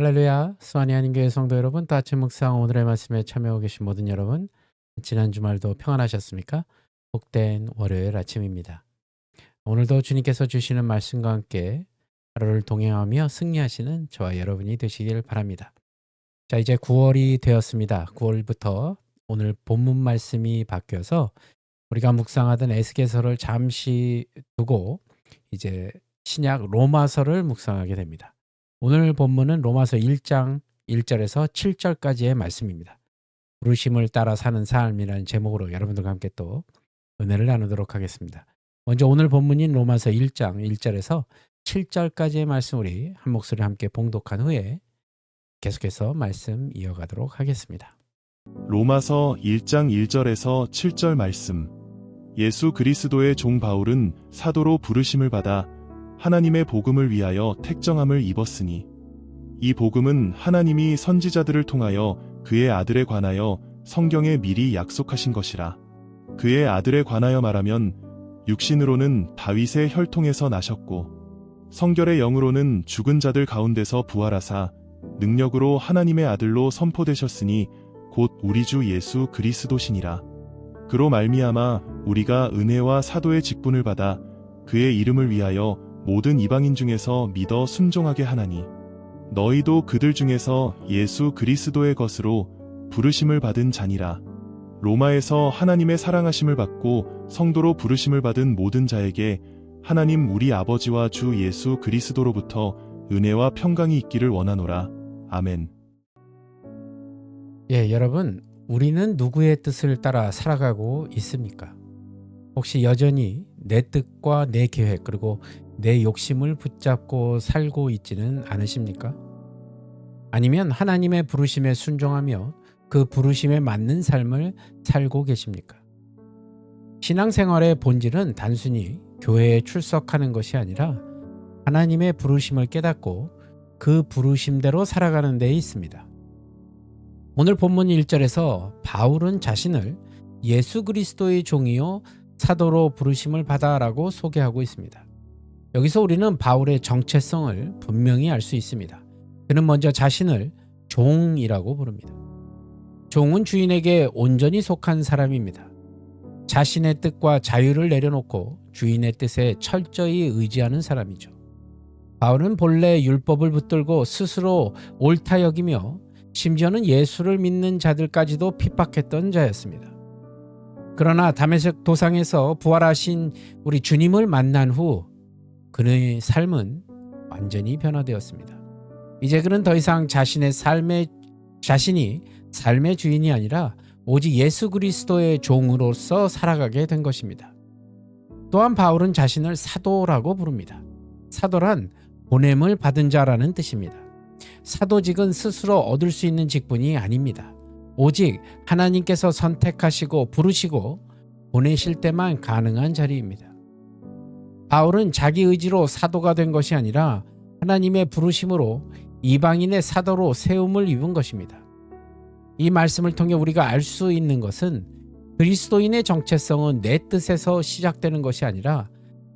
할렐루야, 수완이 한인교회 성도 여러분, 또 아침 묵상 오늘의 말씀에 참여하고 계신 모든 여러분, 지난 주말도 평안하셨습니까? 복된 월요일 아침입니다. 오늘도 주님께서 주시는 말씀과 함께 하루를 동행하며 승리하시는 저와 여러분이 되시길 바랍니다. 자, 이제 9월이 되었습니다. 9월부터 오늘 본문 말씀이 바뀌어서 우리가 묵상하던 에스겔서를 잠시 두고 이제 신약 로마서를 묵상하게 됩니다. 오늘 본문은 로마서 1장 1절에서 7절까지의 말씀입니다. 부르심을 따라 사는 삶이라는 제목으로 여러분들과 함께 또 은혜를 나누도록 하겠습니다. 먼저 오늘 본문인 로마서 1장 1절에서 7절까지의 말씀 우리 한 목소리 함께 봉독한 후에 계속해서 말씀 이어가도록 하겠습니다. 로마서 1장 1절에서 7절 말씀. 예수 그리스도의 종 바울은 사도로 부르심을 받아 하나님의 복음을 위하여 택정함을 입었으니 이 복음은 하나님이 선지자들을 통하여 그의 아들에 관하여 성경에 미리 약속하신 것이라. 그의 아들에 관하여 말하면 육신으로는 다윗의 혈통에서 나셨고 성결의 영으로는 죽은 자들 가운데서 부활하사 능력으로 하나님의 아들로 선포되셨으니 곧 우리 주 예수 그리스도시니라. 그로 말미암아 우리가 은혜와 사도의 직분을 받아 그의 이름을 위하여 모든 이방인 중에서 믿어 순종하게 하나니 너희도 그들 중에서 예수 그리스도의 것으로 부르심을 받은 자니라. 로마에서 하나님의 사랑하심을 받고 성도로 부르심을 받은 모든 자에게 하나님 우리 아버지와 주 예수 그리스도로부터 은혜와 평강이 있기를 원하노라. 아멘. 여러분, 우리는 누구의 뜻을 따라 살아가고 있습니까? 혹시 여전히 내 뜻과 내 계획 그리고 내 욕심을 붙잡고 살고 있지는 않으십니까? 아니면 하나님의 부르심에 순종하며 그 부르심에 맞는 삶을 살고 계십니까? 신앙생활의 본질은 단순히 교회에 출석하는 것이 아니라 하나님의 부르심을 깨닫고 그 부르심대로 살아가는 데 있습니다. 오늘 본문 1절에서 바울은 자신을 예수 그리스도의 종이요 사도로 부르심을 받아라고 소개하고 있습니다. 여기서 우리는 바울의 정체성을 분명히 알 수 있습니다. 그는 먼저 자신을 종이라고 부릅니다. 종은 주인에게 온전히 속한 사람입니다. 자신의 뜻과 자유를 내려놓고 주인의 뜻에 철저히 의지하는 사람이죠. 바울은 본래 율법을 붙들고 스스로 옳다 여기며 심지어는 예수를 믿는 자들까지도 핍박했던 자였습니다. 그러나 다메섹 도상에서 부활하신 우리 주님을 만난 후 그의 삶은 완전히 변화되었습니다. 이제 그는 더 이상 자신이 삶의 주인이 아니라 오직 예수 그리스도의 종으로서 살아가게 된 것입니다. 또한 바울은 자신을 사도라고 부릅니다. 사도란 보냄을 받은 자라는 뜻입니다. 사도직은 스스로 얻을 수 있는 직분이 아닙니다. 오직 하나님께서 선택하시고 부르시고 보내실 때만 가능한 자리입니다. 바울은 자기 의지로 사도가 된 것이 아니라 하나님의 부르심으로 이방인의 사도로 세움을 입은 것입니다. 이 말씀을 통해 우리가 알 수 있는 것은 그리스도인의 정체성은 내 뜻에서 시작되는 것이 아니라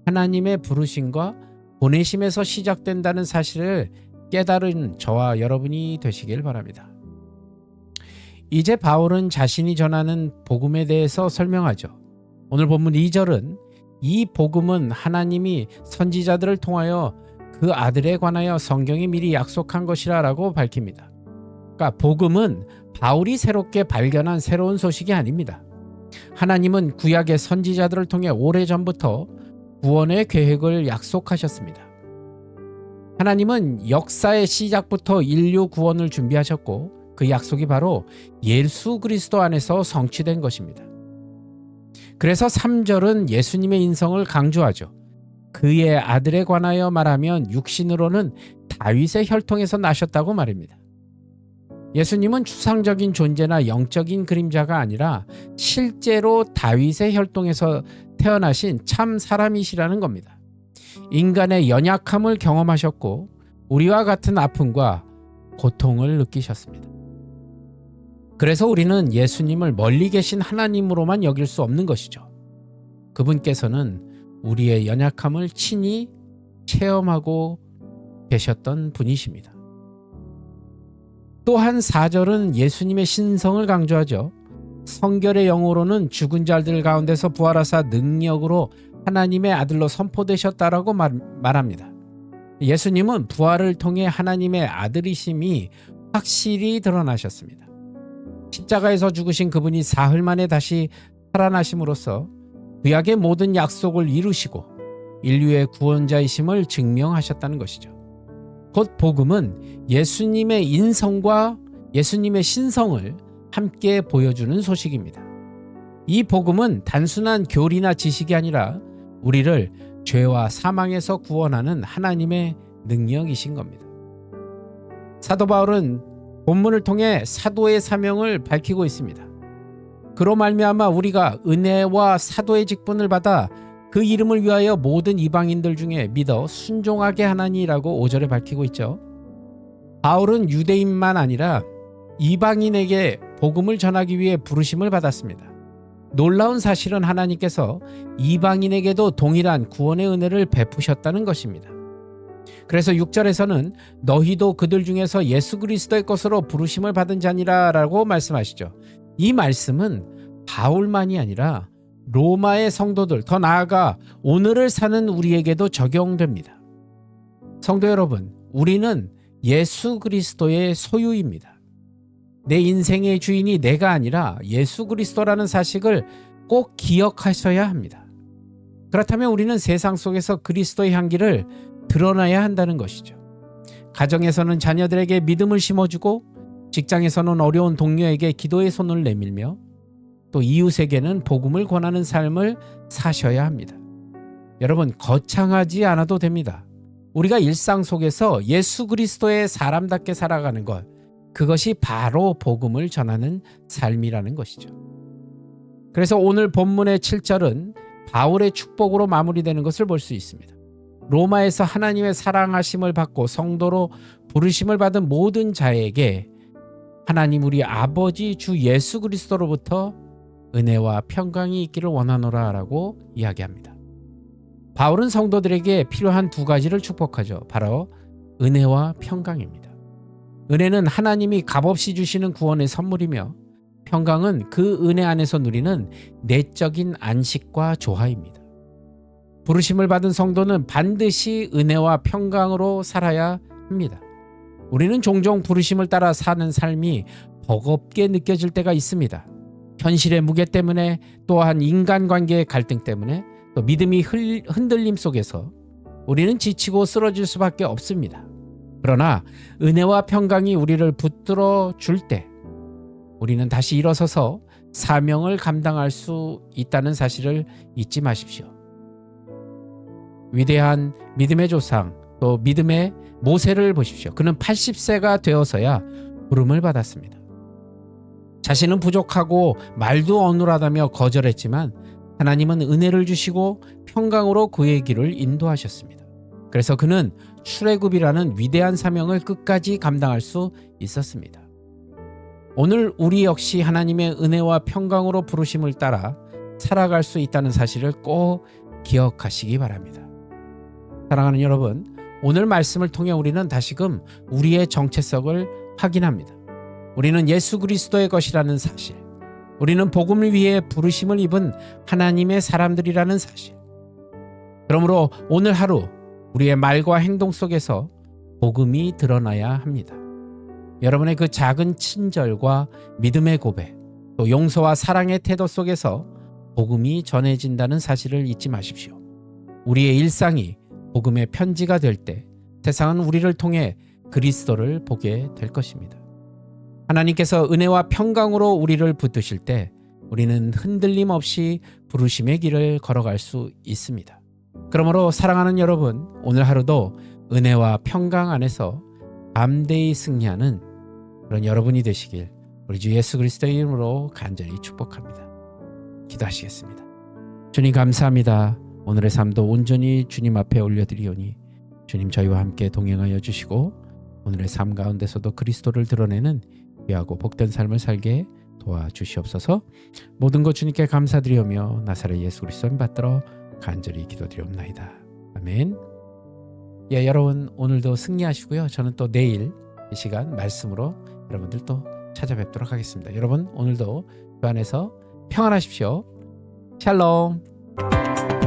하나님의 부르심과 보내심에서 시작된다는 사실을 깨달은 저와 여러분이 되시길 바랍니다. 이제 바울은 자신이 전하는 복음에 대해서 설명하죠. 오늘 본문 2절은 이 복음은 하나님이 선지자들을 통하여 그 아들에 관하여 성경이 미리 약속한 것이라 라고 밝힙니다. 그러니까 복음은 바울이 새롭게 발견한 새로운 소식이 아닙니다. 하나님은 구약의 선지자들을 통해 오래전부터 구원의 계획을 약속하셨습니다. 하나님은 역사의 시작부터 인류 구원을 준비하셨고 그 약속이 바로 예수 그리스도 안에서 성취된 것입니다. 그래서 3절은 예수님의 인성을 강조하죠. 그의 아들에 관하여 말하면 육신으로는 다윗의 혈통에서 나셨다고 말입니다. 예수님은 추상적인 존재나 영적인 그림자가 아니라 실제로 다윗의 혈통에서 태어나신 참 사람이시라는 겁니다. 인간의 연약함을 경험하셨고 우리와 같은 아픔과 고통을 느끼셨습니다. 그래서 우리는 예수님을 멀리 계신 하나님으로만 여길 수 없는 것이죠. 그분께서는 우리의 연약함을 친히 체험하고 계셨던 분이십니다. 또한 4절은 예수님의 신성을 강조하죠. 성결의 영어로는 죽은 자들 가운데서 부활하사 능력으로 하나님의 아들로 선포되셨다라고 말합니다. 예수님은 부활을 통해 하나님의 아들이심이 확실히 드러나셨습니다. 십자가에서 죽으신 그분이 사흘 만에 다시 살아나심으로써 구약의 모든 약속을 이루시고 인류의 구원자이심을 증명하셨다는 것이죠. 곧 복음은 예수님의 인성과 예수님의 신성을 함께 보여주는 소식입니다. 이 복음은 단순한 교리나 지식이 아니라 우리를 죄와 사망에서 구원하는 하나님의 능력이신 겁니다. 사도 바울은 본문을 통해 사도의 사명을 밝히고 있습니다. 그로 말미암아 우리가 은혜와 사도의 직분을 받아 그 이름을 위하여 모든 이방인들 중에 믿어 순종하게 하나니라고 5절에 밝히고 있죠. 바울은 유대인만 아니라 이방인에게 복음을 전하기 위해 부르심을 받았습니다. 놀라운 사실은 하나님께서 이방인에게도 동일한 구원의 은혜를 베푸셨다는 것입니다. 그래서 6절에서는 너희도 그들 중에서 예수 그리스도의 것으로 부르심을 받은 자니라 라고 말씀하시죠. 이 말씀은 바울만이 아니라 로마의 성도들, 더 나아가 오늘을 사는 우리에게도 적용됩니다. 성도 여러분, 우리는 예수 그리스도의 소유입니다. 내 인생의 주인이 내가 아니라 예수 그리스도라는 사실을 꼭 기억하셔야 합니다. 그렇다면 우리는 세상 속에서 그리스도의 향기를 드러나야 한다는 것이죠. 가정에서는 자녀들에게 믿음을 심어주고 직장에서는 어려운 동료에게 기도의 손을 내밀며 또 이웃에게는 복음을 권하는 삶을 사셔야 합니다. 여러분, 거창하지 않아도 됩니다. 우리가 일상 속에서 예수 그리스도의 사람답게 살아가는 것, 그것이 바로 복음을 전하는 삶이라는 것이죠. 그래서 오늘 본문의 7절은 바울의 축복으로 마무리되는 것을 볼 수 있습니다. 로마에서 하나님의 사랑하심을 받고 성도로 부르심을 받은 모든 자에게 하나님 우리 아버지 주 예수 그리스도로부터 은혜와 평강이 있기를 원하노라 라고 이야기합니다. 바울은 성도들에게 필요한 두 가지를 축복하죠. 바로 은혜와 평강입니다. 은혜는 하나님이 값없이 주시는 구원의 선물이며 평강은 그 은혜 안에서 누리는 내적인 안식과 조화입니다. 부르심을 받은 성도는 반드시 은혜와 평강으로 살아야 합니다. 우리는 종종 부르심을 따라 사는 삶이 버겁게 느껴질 때가 있습니다. 현실의 무게 때문에, 또한 인간관계의 갈등 때문에, 또 믿음이 흔들림 속에서 우리는 지치고 쓰러질 수밖에 없습니다. 그러나 은혜와 평강이 우리를 붙들어 줄 때 우리는 다시 일어서서 사명을 감당할 수 있다는 사실을 잊지 마십시오. 위대한 믿음의 조상, 또 믿음의 모세를 보십시오. 그는 80세가 되어서야 부름을 받았습니다. 자신은 부족하고 말도 어눌하다며 거절했지만 하나님은 은혜를 주시고 평강으로 그의 길을 인도하셨습니다. 그래서 그는 출애굽이라는 위대한 사명을 끝까지 감당할 수 있었습니다. 오늘 우리 역시 하나님의 은혜와 평강으로 부르심을 따라 살아갈 수 있다는 사실을 꼭 기억하시기 바랍니다. 사랑하는 여러분, 오늘 말씀을 통해 우리는 다시금 우리의 정체성을 확인합니다. 우리는 예수 그리스도의 것이라는 사실, 우리는 복음을 위해 부르심을 입은 하나님의 사람들이라는 사실. 그러므로 오늘 하루 우리의 말과 행동 속에서 복음이 드러나야 합니다. 여러분의 그 작은 친절과 믿음의 고백, 또 용서와 사랑의 태도 속에서 복음이 전해진다는 사실을 잊지 마십시오. 우리의 일상이 복음의 편지가 될 때 세상은 우리를 통해 그리스도를 보게 될 것입니다. 하나님께서 은혜와 평강으로 우리를 붙드실 때 우리는 흔들림 없이 부르심의 길을 걸어갈 수 있습니다. 그러므로 사랑하는 여러분, 오늘 하루도 은혜와 평강 안에서 담대히 승리하는 그런 여러분이 되시길 우리 주 예수 그리스도의 이름으로 간절히 축복합니다. 기도하시겠습니다. 주님 감사합니다. 오늘의 삶도 온전히 주님 앞에 올려드리오니 주님 저희와 함께 동행하여 주시고 오늘의 삶 가운데서도 그리스도를 드러내는 귀하고 복된 삶을 살게 도와주시옵소서. 모든 것 주님께 감사드리오며 나사렛 예수 그리스도 이름 받들어 간절히 기도드리옵나이다. 아멘. 여러분 오늘도 승리하시고요. 저는 또 내일 이 시간 말씀으로 여러분들 또 찾아뵙도록 하겠습니다. 여러분 오늘도 주 안에서 평안하십시오. 샬롬.